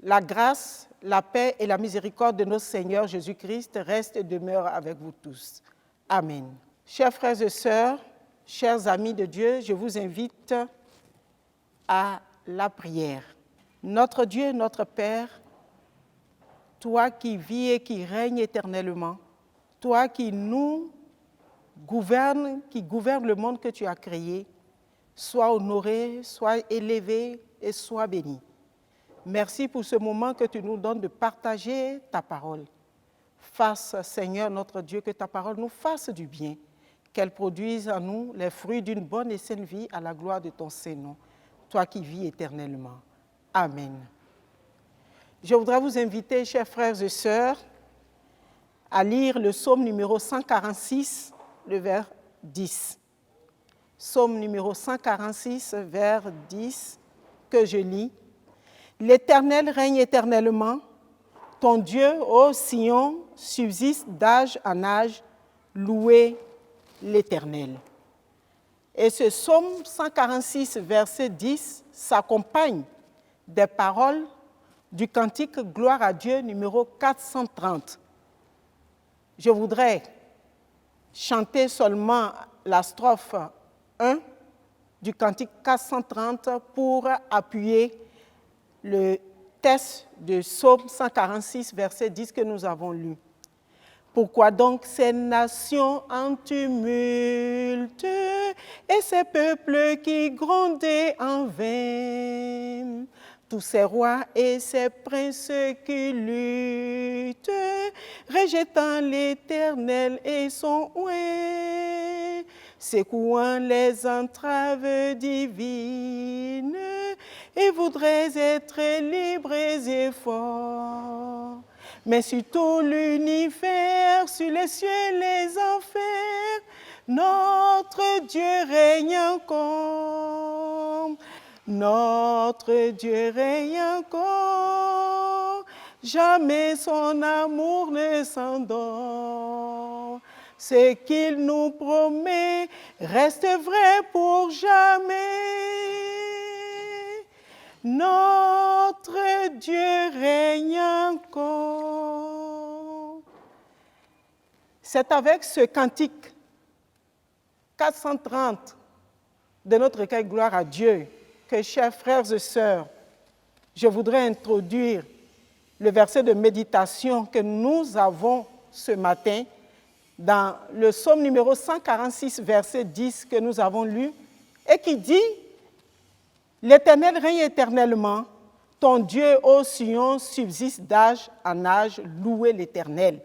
La grâce, la paix et la miséricorde de notre Seigneur Jésus-Christ restent et demeurent avec vous tous. Amen. Chers frères et sœurs, chers amis de Dieu, je vous invite à la prière. Notre Dieu, notre Père, toi qui vis et qui règnes éternellement, toi qui nous gouvernes, qui gouverne le monde que tu as créé, sois honoré, sois élevé et sois béni. Merci pour ce moment que tu nous donnes de partager ta parole. Fasse, Seigneur notre Dieu, que ta parole nous fasse du bien, qu'elle produise en nous les fruits d'une bonne et saine vie à la gloire de ton Saint-Nom, toi qui vis éternellement. Amen. Je voudrais vous inviter, chers frères et sœurs, à lire le psaume numéro 146, le vers 10. Psaume numéro 146, vers 10, que je lis. « L'Éternel règne éternellement, ton Dieu, ô Sion, subsiste d'âge en âge, louez l'Éternel. » Et ce psaume 146, verset 10, s'accompagne des paroles du cantique « Gloire à Dieu » numéro 430. Je voudrais chanter seulement la strophe 1 du cantique 430 pour appuyer le texte de Psaume 146, verset 10 que nous avons lu. Pourquoi donc ces nations en tumulte et ces peuples qui grondaient en vain? Tous ces rois et ces princes qui luttent, rejetant l'Éternel et son oué, secouant les entraves divines, et voudraient être libres et forts. Mais sur tout l'univers, sur les cieux et les enfers, notre Dieu règne encore. Notre Dieu règne encore, jamais son amour ne s'endort. Ce qu'il nous promet reste vrai pour jamais. Notre Dieu règne encore. C'est avec ce cantique 430 de notre recueil Gloire à Dieu que, chers frères et sœurs, je voudrais introduire le verset de méditation que nous avons ce matin dans le psaume numéro 146, verset 10 que nous avons lu, et qui dit « L'Éternel règne éternellement, ton Dieu, ô Sion, subsiste d'âge en âge, louez l'Éternel. »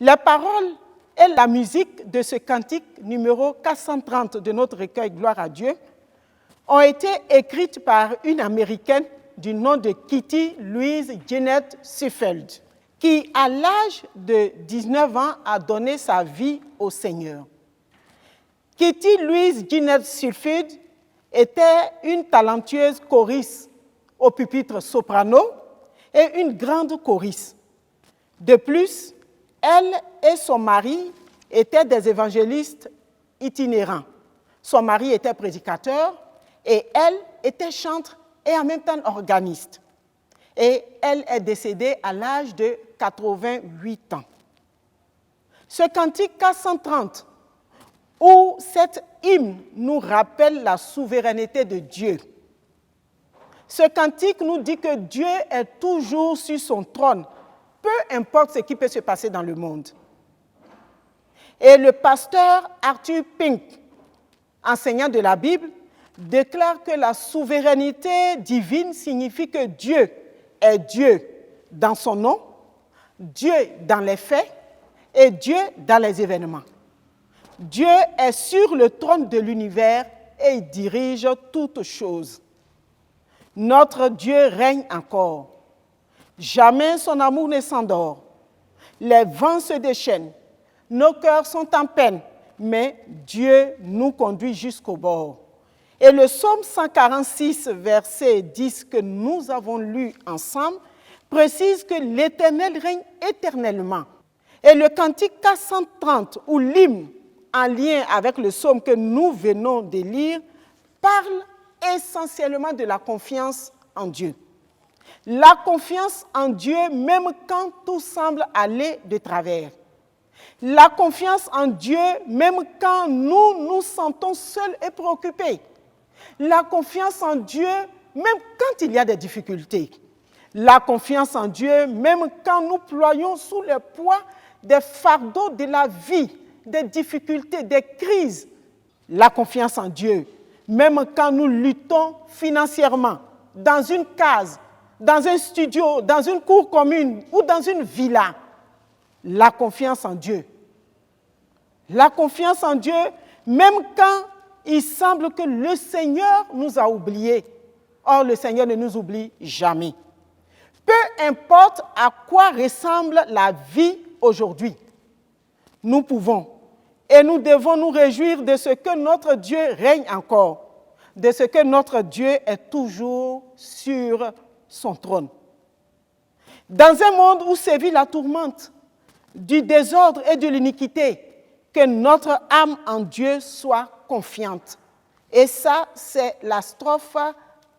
La parole et la musique de ce cantique numéro 430 de notre recueil Gloire à Dieu ont été écrites par une Américaine du nom de Kitty Louise Jeanette Suffield, qui, à l'âge de 19 ans, a donné sa vie au Seigneur. Kitty Louise Jeanette Suffield était une talentueuse choriste au pupitre soprano et une grande choriste. De plus, elle et son mari étaient des évangélistes itinérants. Son mari était prédicateur et elle était chantre et en même temps organiste. Et elle est décédée à l'âge de 88 ans. Ce cantique 430, où cet hymne nous rappelle la souveraineté de Dieu. Ce cantique nous dit que Dieu est toujours sur son trône, peu importe ce qui peut se passer dans le monde. Et le pasteur Arthur Pink, enseignant de la Bible, déclare que la souveraineté divine signifie que Dieu est Dieu dans son nom, Dieu dans les faits et Dieu dans les événements. Dieu est sur le trône de l'univers et il dirige toutes choses. Notre Dieu règne encore. Jamais son amour ne s'endort. Les vents se déchaînent. Nos cœurs sont en peine, mais Dieu nous conduit jusqu'au bord. Et le psaume 146, verset 10 que nous avons lu ensemble, précise que l'Éternel règne éternellement. Et le cantique 430, ou l'hymne en lien avec le psaume que nous venons de lire, parle essentiellement de la confiance en Dieu. La confiance en Dieu même quand tout semble aller de travers. La confiance en Dieu même quand nous nous sentons seuls et préoccupés. La confiance en Dieu même quand il y a des difficultés. La confiance en Dieu même quand nous ployons sous le poids des fardeaux de la vie, des difficultés, des crises. La confiance en Dieu même quand nous luttons financièrement, dans une case, dans un studio, dans une cour commune ou dans une villa. La confiance en Dieu. La confiance en Dieu, même quand il semble que le Seigneur nous a oubliés. Or, le Seigneur ne nous oublie jamais. Peu importe à quoi ressemble la vie aujourd'hui, nous pouvons et nous devons nous réjouir de ce que notre Dieu règne encore, de ce que notre Dieu est toujours sur son trône. Dans un monde où sévit la tourmente, du désordre et de l'iniquité, que notre âme en Dieu soit confiante. Et ça, c'est la strophe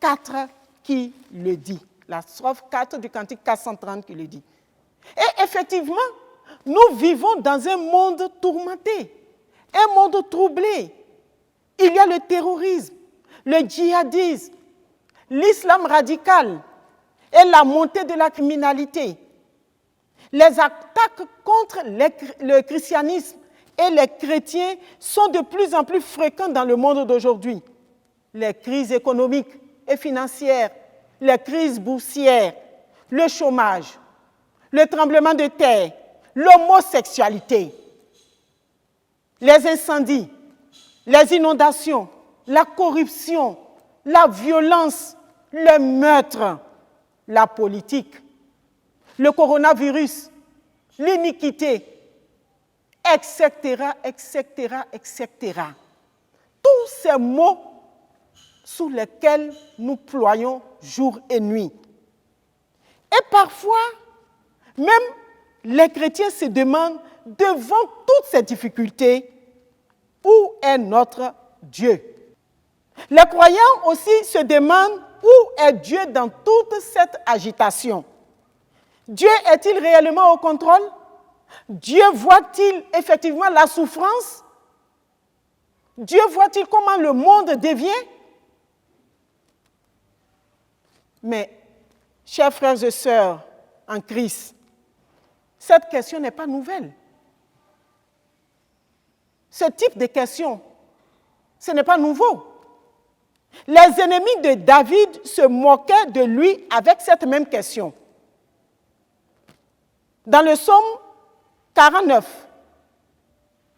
4 qui le dit. La strophe 4 du cantique 430 qui le dit. Et effectivement, nous vivons dans un monde tourmenté, un monde troublé. Il y a le terrorisme, le djihadisme, l'islam radical et la montée de la criminalité. Les attaques contre le christianisme et les chrétiens sont de plus en plus fréquents dans le monde d'aujourd'hui. Les crises économiques et financières, les crises boursières, le chômage, le tremblement de terre, l'homosexualité, les incendies, les inondations, la corruption, la violence, le meurtre, la politique, le coronavirus, l'iniquité, etc., etc., etc. Tous ces mots sous lesquels nous ployons jour et nuit. Et parfois, même les chrétiens se demandent, devant toutes ces difficultés, où est notre Dieu? Les croyants aussi se demandent, où est Dieu dans toute cette agitation? Dieu est-il réellement au contrôle? Dieu voit-il effectivement la souffrance? Dieu voit-il comment le monde devient? Mais, chers frères et sœurs en Christ, cette question n'est pas nouvelle. Ce type de question, ce n'est pas nouveau. Les ennemis de David se moquaient de lui avec cette même question. Dans le psaume 49,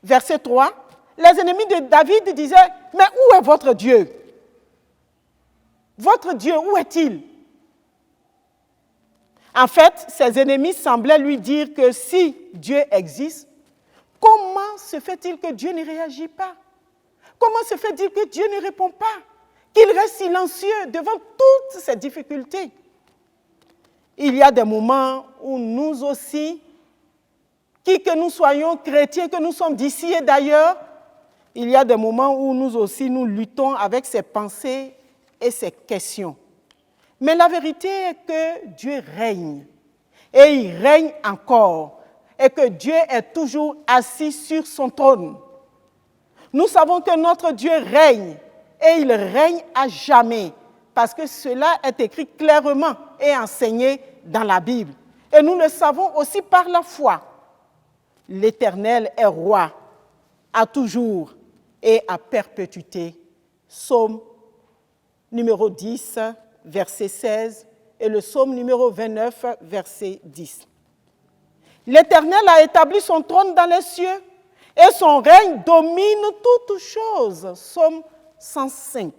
verset 3, les ennemis de David disaient, « Mais où est votre Dieu? Votre Dieu, où est-il » En fait, ses ennemis semblaient lui dire que si Dieu existe, comment se fait-il que Dieu ne réagit pas? Comment se fait-il que Dieu ne répond pas? Qu'il reste silencieux devant toutes ces difficultés? Il y a des moments où nous aussi, qui que nous soyons chrétiens, que nous sommes d'ici et d'ailleurs, il y a des moments où nous aussi nous luttons avec ces pensées et ces questions. Mais la vérité est que Dieu règne, et il règne encore, et que Dieu est toujours assis sur son trône. Nous savons que notre Dieu règne, et il règne à jamais, parce que cela est écrit clairement et enseigné dans la Bible. Et nous le savons aussi par la foi. L'Éternel est roi, à toujours et à perpétuité. Psaume numéro 10, verset 16, et le psaume numéro 29, verset 10. L'Éternel a établi son trône dans les cieux, et son règne domine toutes choses. Psaume 105.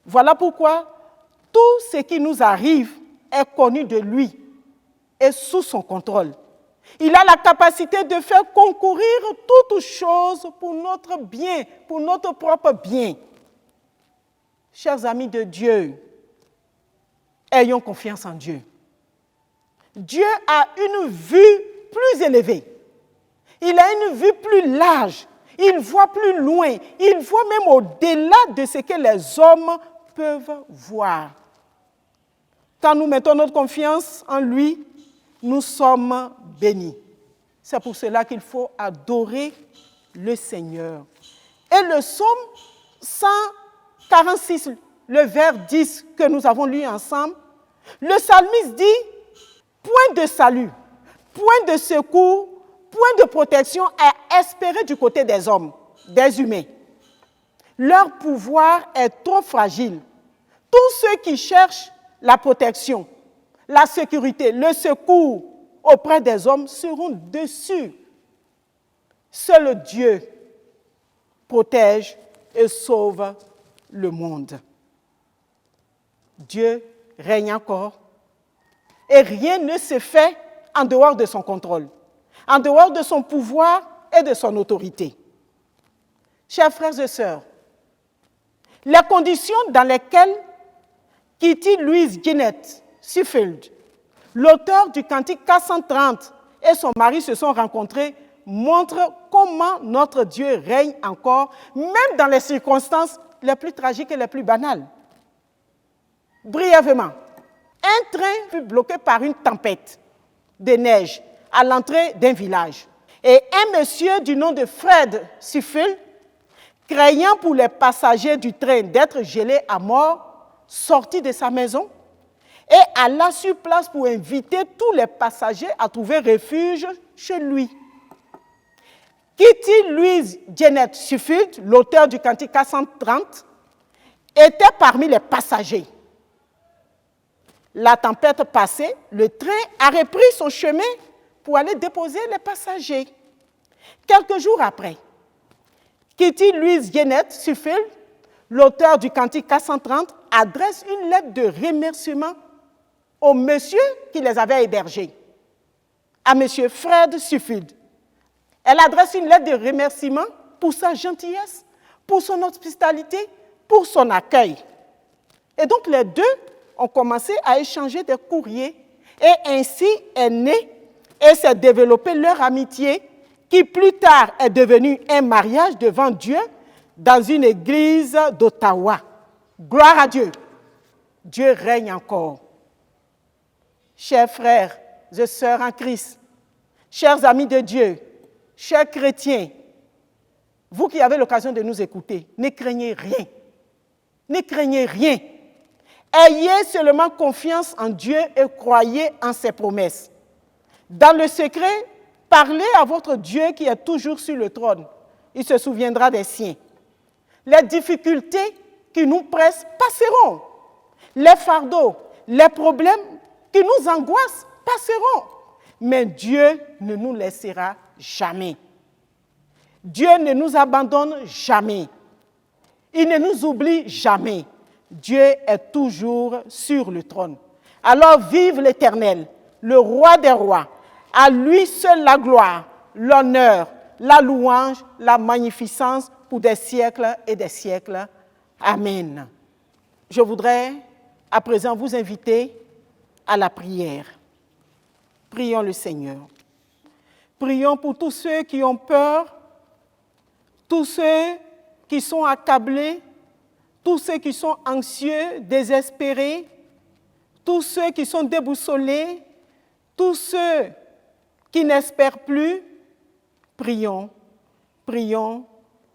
Voilà pourquoi tout ce qui nous arrive est connu de lui et sous son contrôle. Il a la capacité de faire concourir toutes choses pour notre bien, pour notre propre bien. Chers amis de Dieu, ayons confiance en Dieu. Dieu a une vue plus élevée. Il a une vue plus large. Il voit plus loin. Il voit même au-delà de ce que les hommes peuvent voir. Quand nous mettons notre confiance en lui, nous sommes bénis. C'est pour cela qu'il faut adorer le Seigneur. Et le psaume 146, le vers 10 que nous avons lu ensemble, le psalmiste dit « Point de salut, point de secours, point de protection à espérer du côté des hommes, des humains. Leur pouvoir est trop fragile. Tous ceux qui cherchent la protection, la sécurité, le secours auprès des hommes seront déçus. Seul Dieu protège et sauve le monde. » Dieu règne encore et rien ne se fait en dehors de son contrôle, en dehors de son pouvoir et de son autorité. Chers frères et sœurs, les conditions dans lesquelles Kitty Louise Guinnett Suffield, l'auteur du cantique 430, et son mari se sont rencontrés montrent comment notre Dieu règne encore, même dans les circonstances les plus tragiques et les plus banales. Brièvement, un train fut bloqué par une tempête de neige à l'entrée d'un village. Et un monsieur du nom de Fred Suffield, craignant pour les passagers du train d'être gelés à mort, sortit de sa maison et alla sur place pour inviter tous les passagers à trouver refuge chez lui. Kitty Louise Guinnett Suffield, l'auteur du cantique 430, était parmi les passagers. La tempête passée, le train a repris son chemin pour aller déposer les passagers. Quelques jours après, Kitty Louise Guinnett Suffield, l'auteur du cantique 430, adresse une lettre de remerciement au monsieur qui les avait hébergés, à monsieur Fred Suffield. Elle adresse une lettre de remerciement pour sa gentillesse, pour son hospitalité, pour son accueil. Et donc les deux ont commencé à échanger des courriers et ainsi est née et s'est développée leur amitié qui plus tard est devenue un mariage devant Dieu dans une église d'Ottawa. Gloire à Dieu. Dieu règne encore. Chers frères et sœurs en Christ, chers amis de Dieu, chers chrétiens, vous qui avez l'occasion de nous écouter, ne craignez rien. Ne craignez rien. Ayez seulement confiance en Dieu et croyez en ses promesses. Dans le secret, parlez à votre Dieu qui est toujours sur le trône. Il se souviendra des siens. Les difficultés qui nous pressent passeront. Les fardeaux, les problèmes qui nous angoissent passeront. Mais Dieu ne nous laissera jamais. Dieu ne nous abandonne jamais. Il ne nous oublie jamais. Dieu est toujours sur le trône. Alors vive l'Éternel, le roi des rois. À lui seul la gloire, l'honneur, la louange, la magnificence pour des siècles et des siècles. Amen. Je voudrais à présent vous inviter à la prière. Prions le Seigneur. Prions pour tous ceux qui ont peur, tous ceux qui sont accablés, tous ceux qui sont anxieux, désespérés, tous ceux qui sont déboussolés, tous ceux qui n'espèrent plus. Prions, prions.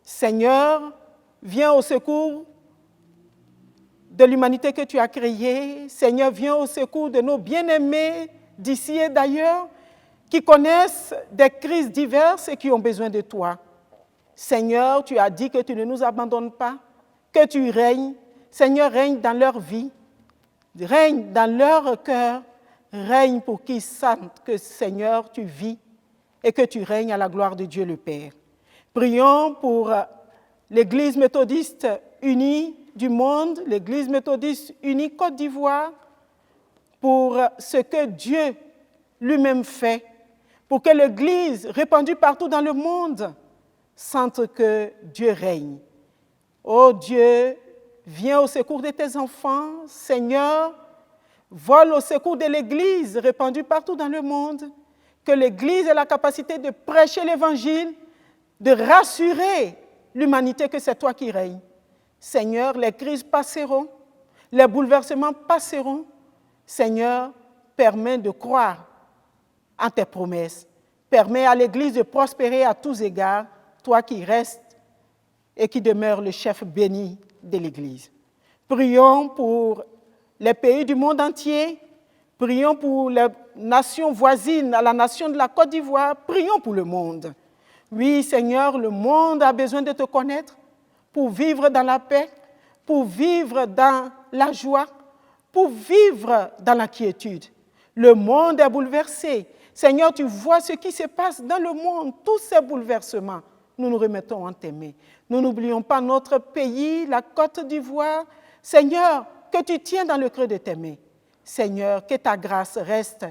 Seigneur, viens au secours de l'humanité que tu as créée. Seigneur, viens au secours de nos bien-aimés d'ici et d'ailleurs, qui connaissent des crises diverses et qui ont besoin de toi. Seigneur, tu as dit que tu ne nous abandonnes pas, que tu règnes. Seigneur, règne dans leur vie, règne dans leur cœur, règne pour qu'ils sentent que, Seigneur, tu vis et que tu règnes à la gloire de Dieu le Père. Prions pour l'Église méthodiste unie du monde, l'Église méthodiste unie Côte d'Ivoire, pour ce que Dieu lui-même fait, pour que l'Église répandue partout dans le monde sente que Dieu règne. Ô Dieu, viens au secours de tes enfants, Seigneur, vole au secours de l'Église répandue partout dans le monde, que l'Église ait la capacité de prêcher l'Évangile, de rassurer l'humanité que c'est toi qui règnes. Seigneur, les crises passeront, les bouleversements passeront. Seigneur, permets de croire en tes promesses. Permets à l'Église de prospérer à tous égards, toi qui restes et qui demeures le chef béni de l'Église. Prions pour les pays du monde entier, prions pour les nations voisines, la nation de la Côte d'Ivoire, prions pour le monde. Oui, Seigneur, le monde a besoin de te connaître pour vivre dans la paix, pour vivre dans la joie, pour vivre dans la quiétude. Le monde est bouleversé. Seigneur, tu vois ce qui se passe dans le monde, tous ces bouleversements. Nous nous remettons en tes mains. Nous n'oublions pas notre pays, la Côte d'Ivoire. Seigneur, que tu tiens dans le creux de tes mains. Seigneur, que ta grâce reste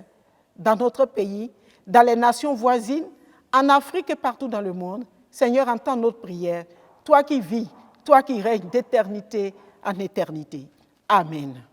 dans notre pays, dans les nations voisines, en Afrique et partout dans le monde. Seigneur, entends notre prière. Toi qui vis, toi qui règnes d'éternité en éternité. Amen.